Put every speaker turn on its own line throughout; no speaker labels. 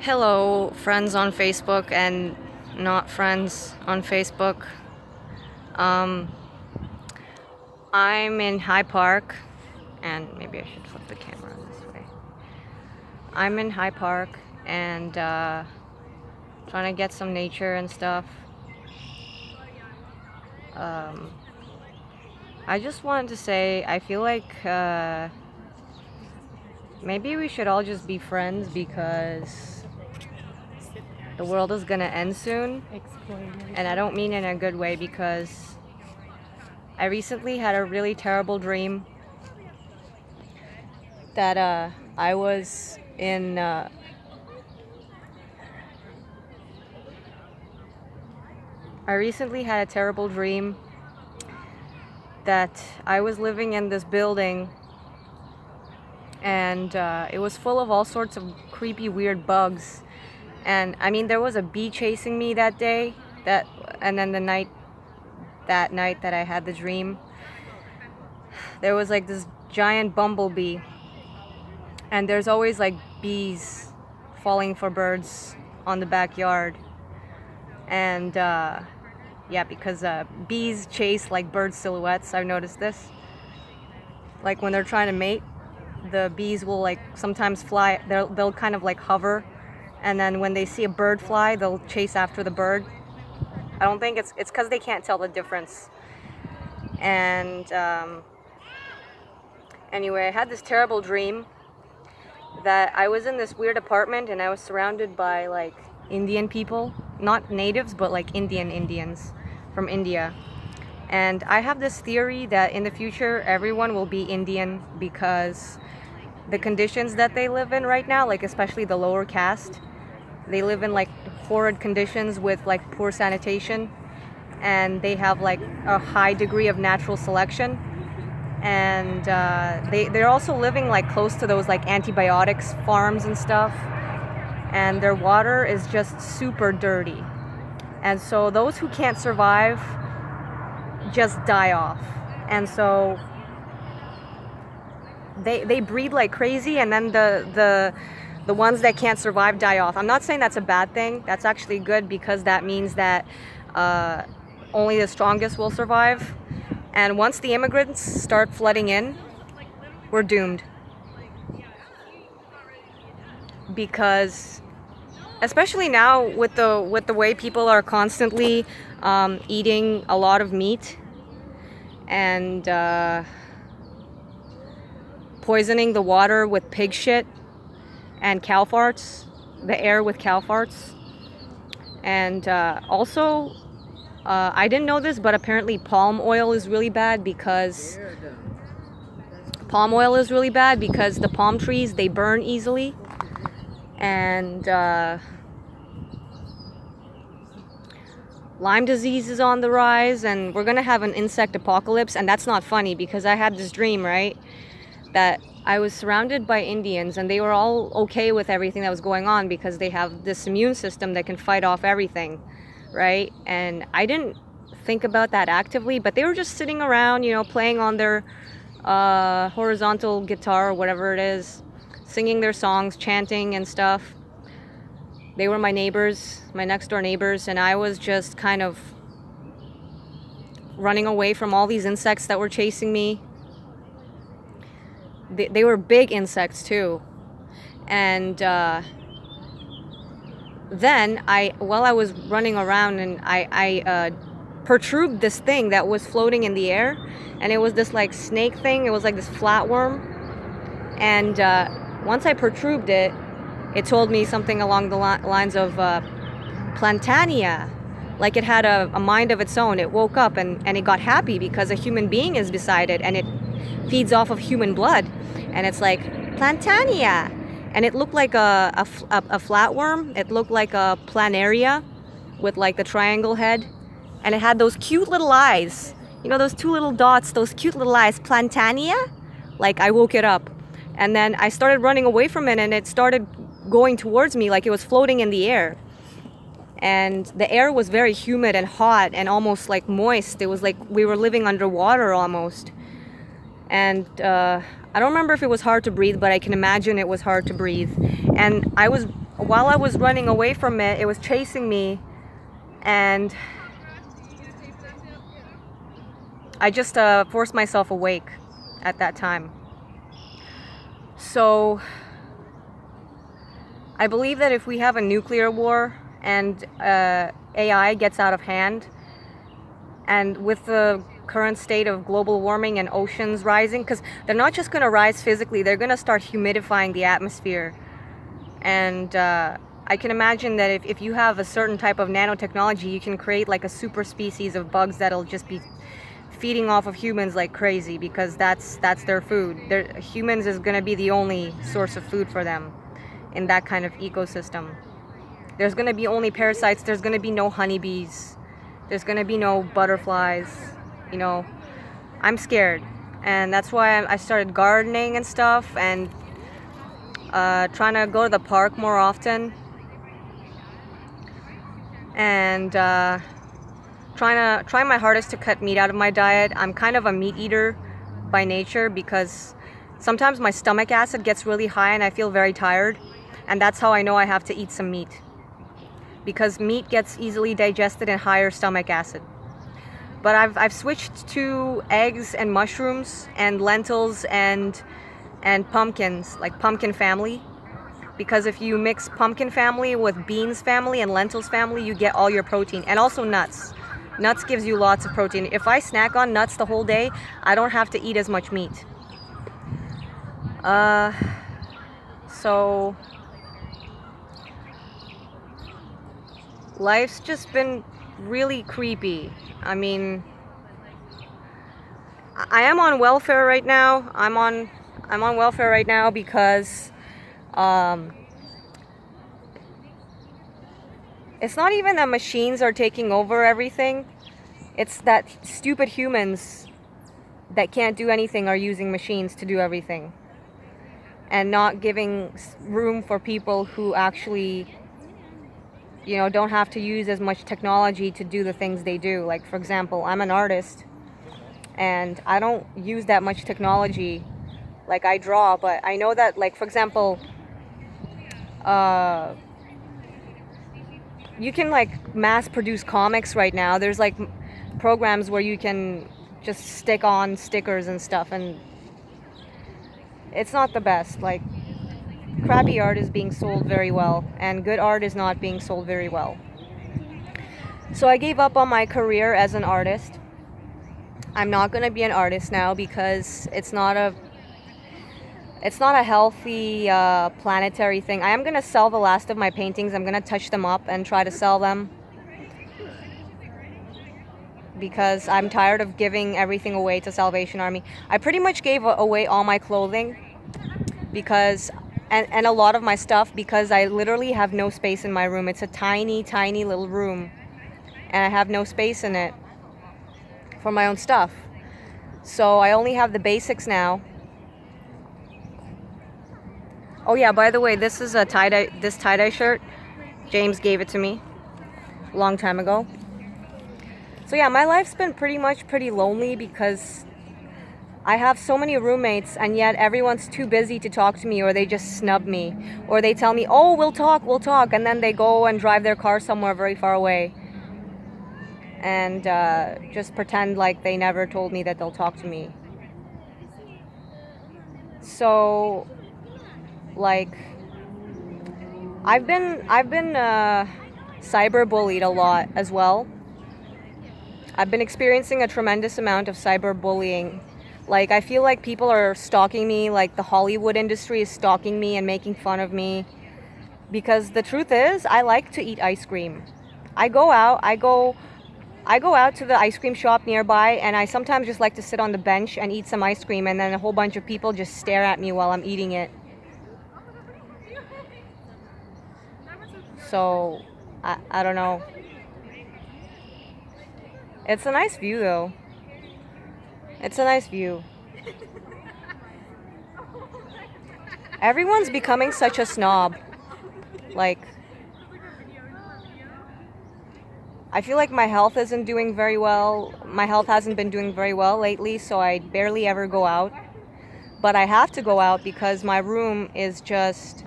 Hello, friends on Facebook and not friends on Facebook. Um, I'm in High Park, and maybe I should flip the camera this way. I'm in High Park and trying to get some nature and stuff. Um, I just wanted to say I feel like maybe we should all just be friends because the world is gonna end soon. And I don't mean in a good way because I recently had a really terrible dream that I was in. I recently had a terrible dream that I was living in this building and it was full of all sorts of creepy, weird bugs. And I mean, there was a bee chasing me that day. And then that night that I had the dream, there was like this giant bumblebee. And there's always like bees falling for birds on the backyard. And yeah, because bees chase like bird silhouettes. I've noticed this. Like when they're trying to mate, the bees will like sometimes fly. They'll kind of like hover, and then when they see a bird fly, they'll chase after the bird. I don't think it's because they can't tell the difference. And anyway, I had this terrible dream that I was in this weird apartment and I was surrounded by like Indian people, not natives, but like Indians from India. And I have this theory that in the future everyone will be Indian because the conditions that they live in right now, like especially the lower caste, they live in like horrid conditions with like poor sanitation, and they have like a high degree of natural selection. And they're also living like close to those like antibiotics farms and stuff, and their water is just super dirty. And so those who can't survive just die off. And so they breed like crazy, and then the ones that can't survive die off. I'm not saying that's a bad thing. That's actually good because that means that only the strongest will survive. And once the immigrants start flooding in, we're doomed. Because especially now with the way people are constantly eating a lot of meat and poisoning the water with pig shit and cow farts, the air with cow farts. And also, I didn't know this, but apparently palm oil is really bad because the palm trees, they burn easily. And Lyme disease is on the rise, and we're gonna have an insect apocalypse. And that's not funny because I had this dream, right, that I was surrounded by Indians and they were all okay with everything that was going on because they have this immune system that can fight off everything, right? And I didn't think about that actively, but they were just sitting around, playing on their horizontal guitar or whatever it is, singing their songs, chanting and stuff. They were my neighbors, my next door neighbors, and I was just kind of running away from all these insects that were chasing me. They were big insects too. And then while I was running around, and I protruded this thing that was floating in the air, and it was this like snake thing. It was like this flatworm. And once I protruded it, it told me something along the lines of Plantania, like it had a mind of its own. It woke up and it got happy because a human being is beside it, and it feeds off of human blood. And it's like, Plantania. And it looked like a flatworm. It looked like a planaria with like the triangle head. And it had those cute little eyes. Those two little dots, those cute little eyes. Plantania? Like, I woke it up. And then I started running away from it, and it started going towards me like it was floating in the air. And the air was very humid and hot and almost like moist. It was like we were living underwater almost. And I don't remember if it was hard to breathe, but I can imagine it was hard to breathe. And I was while I was running away from it, it was chasing me, and I just forced myself awake at that time. So I believe that if we have a nuclear war and AI gets out of hand, and with the current state of global warming and oceans rising, because they're not just going to rise physically, they're going to start humidifying the atmosphere. And I can imagine that if you have a certain type of nanotechnology, you can create like a super species of bugs that'll just be feeding off of humans like crazy, because that's their food. Humans is going to be the only source of food for them in that kind of ecosystem. There's going to be only parasites. There's going to be no honeybees. There's going to be no butterflies. You know, I'm scared, and that's why I started gardening and stuff, and trying to go to the park more often, and trying my hardest to cut meat out of my diet. I'm kind of a meat eater by nature, because sometimes my stomach acid gets really high and I feel very tired, and that's how I know I have to eat some meat, because meat gets easily digested in higher stomach acid. But I've switched to eggs and mushrooms and lentils and pumpkins, like pumpkin family, because if you mix pumpkin family with beans family and lentils family, you get all your protein. And also nuts. Nuts gives you lots of protein. If I snack on nuts the whole day, I don't have to eat as much meat. So life's just been really creepy. I mean, I am on welfare right now. I'm on welfare right now because it's not even that machines are taking over everything. It's that stupid humans that can't do anything are using machines to do everything, and not giving room for people who actually, you know, don't have to use as much technology to do the things they do. Like, for example, I'm an artist and I don't use that much technology. Like, I draw, but I know that, like, for example, you can like mass produce comics right now. There's like programs where you can just stick on stickers and stuff, and it's not the best. Like, crappy art is being sold very well, and good art is not being sold very well. So I gave up on my career as an artist. I'm not going to be an artist now because it's not a healthy planetary thing. I am going to sell the last of my paintings. I'm going to touch them up and try to sell them, because I'm tired of giving everything away to Salvation Army. I pretty much gave away all my clothing because and a lot of my stuff, because I literally have no space in my room. It's a tiny, tiny little room, and I have no space in it for my own stuff. So I only have the basics now. Oh yeah, by the way, this is a tie-dye shirt. James gave it to me a long time ago. So yeah, my life's been pretty lonely, because I have so many roommates, and yet everyone's too busy to talk to me, or they just snub me, or they tell me, oh, we'll talk, and then they go and drive their car somewhere very far away and just pretend like they never told me that they'll talk to me. So, like, I've been cyberbullied a lot as well. I've been experiencing a tremendous amount of cyberbullying. Like, I feel like people are stalking me, like the Hollywood industry is stalking me and making fun of me. Because the truth is, I like to eat ice cream. I go out to the ice cream shop nearby, and I sometimes just like to sit on the bench and eat some ice cream, and then a whole bunch of people just stare at me while I'm eating it. So, I don't know. It's a nice view, though. It's a nice view. Everyone's becoming such a snob. Like, I feel like my health isn't doing very well. My health hasn't been doing very well lately, so I barely ever go out. But I have to go out because my room is just...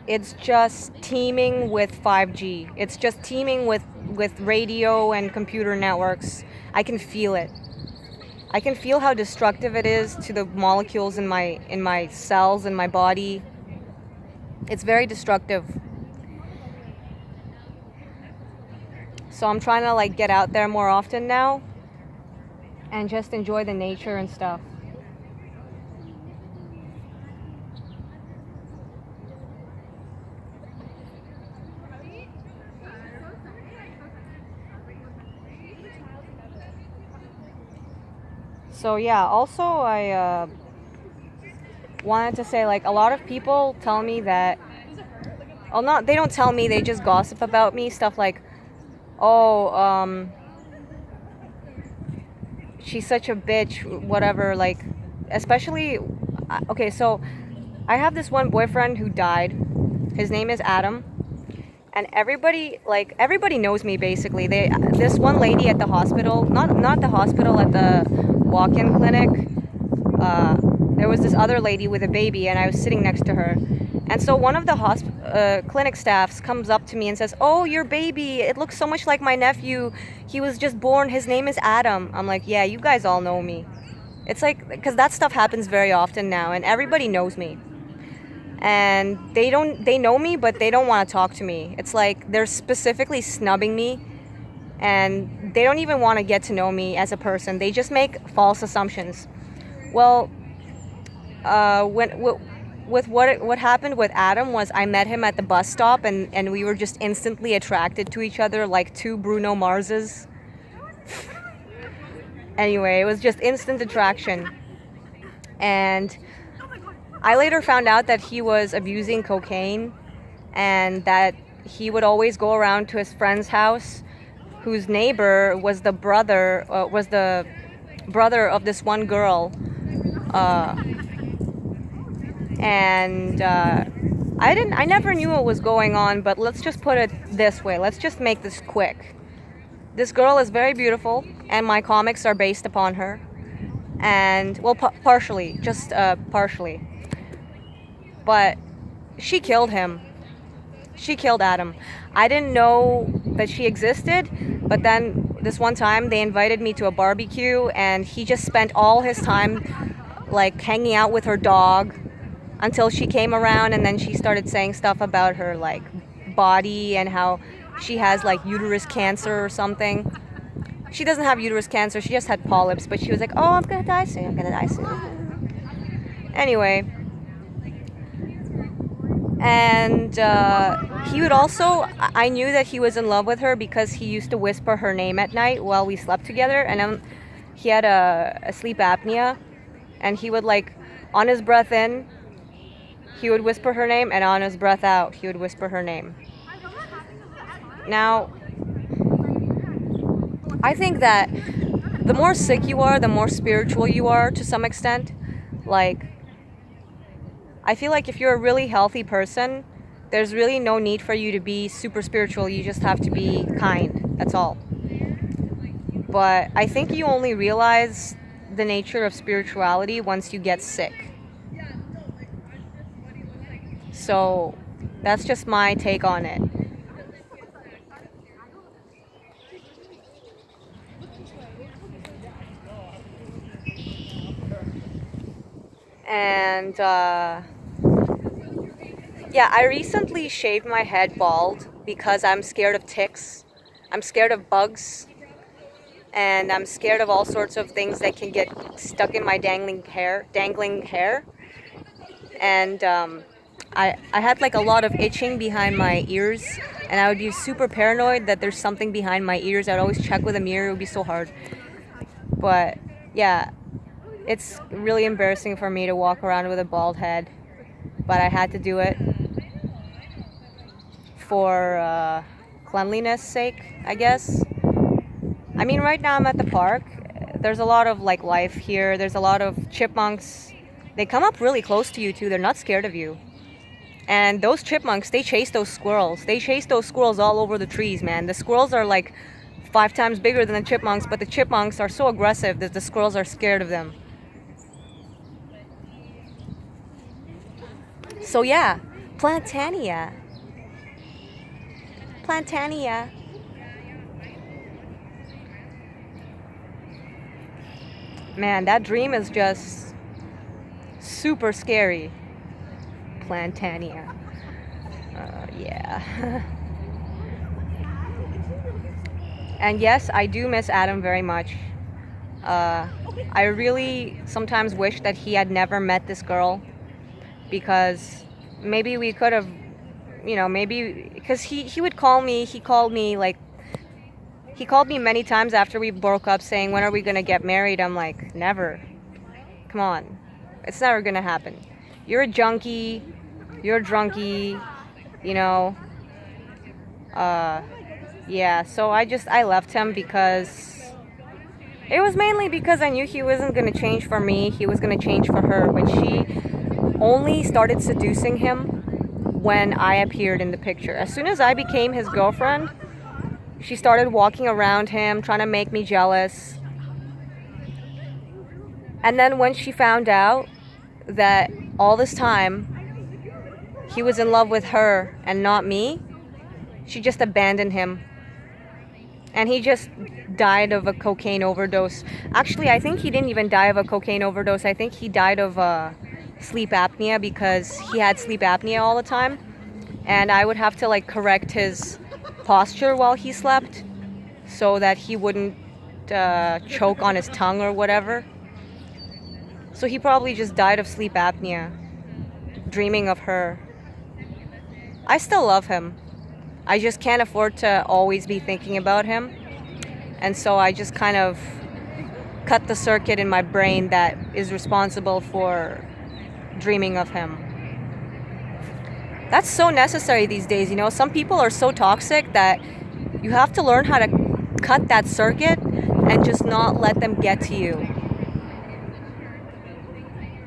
it's just teeming with 5G. It's just teeming with radio and computer networks. I can feel it. I can feel how destructive it is to the molecules in my cells in my body. It's very destructive. So I'm trying to like get out there more often now and just enjoy the nature and stuff. So yeah, also I wanted to say like a lot of people tell me that, well, not they don't tell me, they just gossip about me, stuff like, oh, she's such a bitch, whatever, like, especially, okay, so I have this one boyfriend who died. His name is Adam, and everybody knows me basically. This one lady at the hospital, not the hospital, at the walk-in clinic, there was this other lady with a baby, and I was sitting next to her. And so one of the clinic staffs comes up to me and says, "Oh, your baby, it looks so much like my nephew. He was just born. His name is Adam." I'm like, "Yeah, you guys all know me." It's like, because that stuff happens very often now, and everybody knows me. And they know me, but they don't want to talk to me. It's like they're specifically snubbing me, and they don't even want to get to know me as a person. They just make false assumptions. Well, with what happened with Adam was I met him at the bus stop, and we were just instantly attracted to each other like two Bruno Marses. Anyway, it was just instant attraction. And I later found out that he was abusing cocaine, and that he would always go around to his friend's house, whose neighbor was the brother of this one girl. I never knew what was going on, but let's just put it this way. Let's just make this quick. This girl is very beautiful, and my comics are based upon her. And, well, partially, just partially. But she killed him. She killed Adam. I didn't know that she existed, but then this one time they invited me to a barbecue, and he just spent all his time like hanging out with her dog until she came around, and then she started saying stuff about her like body and how she has like uterus cancer or something. She doesn't have uterus cancer, she just had polyps, but she was like, "Oh, I'm gonna die soon, I'm gonna die soon." Anyway, and he would also, I knew that he was in love with her because he used to whisper her name at night while we slept together, and he had a sleep apnea, and he would like, on his breath in, he would whisper her name, and on his breath out, he would whisper her name. Now, I think that the more sick you are, the more spiritual you are to some extent. Like, I feel like if you're a really healthy person, there's really no need for you to be super spiritual. You just have to be kind. That's all. But I think you only realize the nature of spirituality once you get sick. So that's just my take on it. And yeah, I recently shaved my head bald because I'm scared of ticks. I'm scared of bugs. And I'm scared of all sorts of things that can get stuck in my dangling hair. And I had like a lot of itching behind my ears, and I would be super paranoid that there's something behind my ears. I'd always check with a mirror. It would be so hard. But yeah, it's really embarrassing for me to walk around with a bald head, but I had to do it for cleanliness sake, I guess. I mean, right now I'm at the park. There's a lot of like life here. There's a lot of chipmunks. They come up really close to you too. They're not scared of you. And those chipmunks, they chase those squirrels. They chase those squirrels all over the trees, man. The squirrels are like 5 times bigger than the chipmunks, but the chipmunks are so aggressive that the squirrels are scared of them. So yeah, Plantania. Plantania. Man, that dream is just super scary. Plantania. Yeah. And yes, I do miss Adam very much. I really sometimes wish that he had never met this girl, because maybe we could have, maybe, because he would call me, he called me many times after we broke up saying, when are we gonna get married? I'm like, never. Come on. It's never gonna happen. You're a junkie, you're a drunkie, you know. Yeah, so I left him because it was mainly because I knew he wasn't gonna change for me, he was gonna change for her. But she only started seducing him when I appeared in the picture. As soon as I became his girlfriend, she started walking around him, trying to make me jealous. And then when she found out that all this time he was in love with her and not me, she just abandoned him. And he just died of a cocaine overdose. Actually, I think he didn't even die of a cocaine overdose. I think he died of sleep apnea, because he had sleep apnea all the time. And I would have to like correct his posture while he slept so that he wouldn't choke on his tongue or whatever. So he probably just died of sleep apnea, dreaming of her. I still love him. I just can't afford to always be thinking about him. And so I just kind of cut the circuit in my brain that is responsible for dreaming of him. That's so necessary these days, Some people are so toxic that you have to learn how to cut that circuit and just not let them get to you.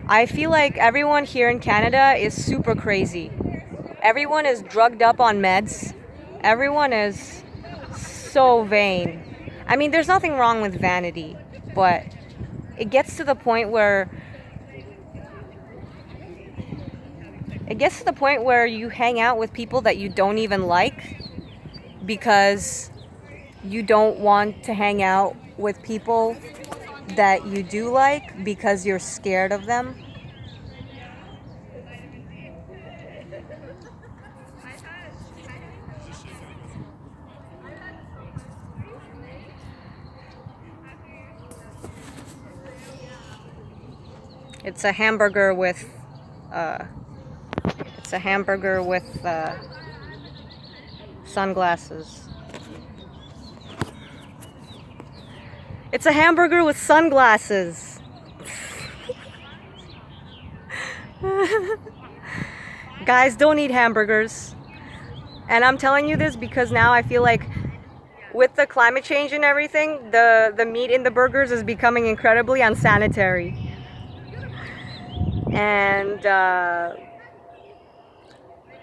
I feel like everyone here in Canada is super crazy. Everyone is drugged up on meds. Everyone is so vain. I mean, there's nothing wrong with vanity, but it gets to the point where you hang out with people that you don't even like because you don't want to hang out with people that you do like because you're scared of them. It's a hamburger with sunglasses. It's a hamburger with sunglasses. Guys, don't eat hamburgers. And I'm telling you this because now I feel like with the climate change and everything, the meat in the burgers is becoming incredibly unsanitary. And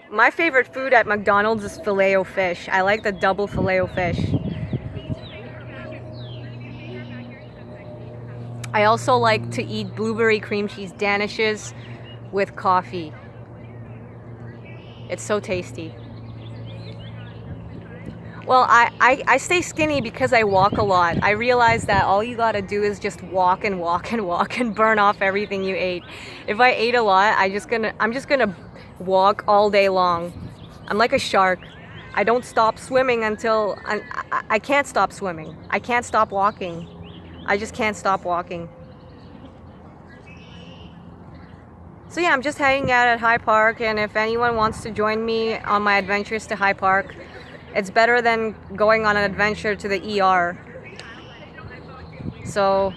my favorite food at McDonald's is Filet-O-Fish. I like the double Filet-O-Fish. I also like to eat blueberry cream cheese danishes with coffee. It's so tasty. Well, I stay skinny because I walk a lot. I realize that all you gotta do is just walk and walk and walk and burn off everything you ate. If I ate a lot, I'm just gonna walk all day long. I'm like a shark. I don't stop swimming until I can't stop swimming. I can't stop walking. I just can't stop walking. So yeah, I'm just hanging out at High Park, and if anyone wants to join me on my adventures to High Park, it's better than going on an adventure to the ER. So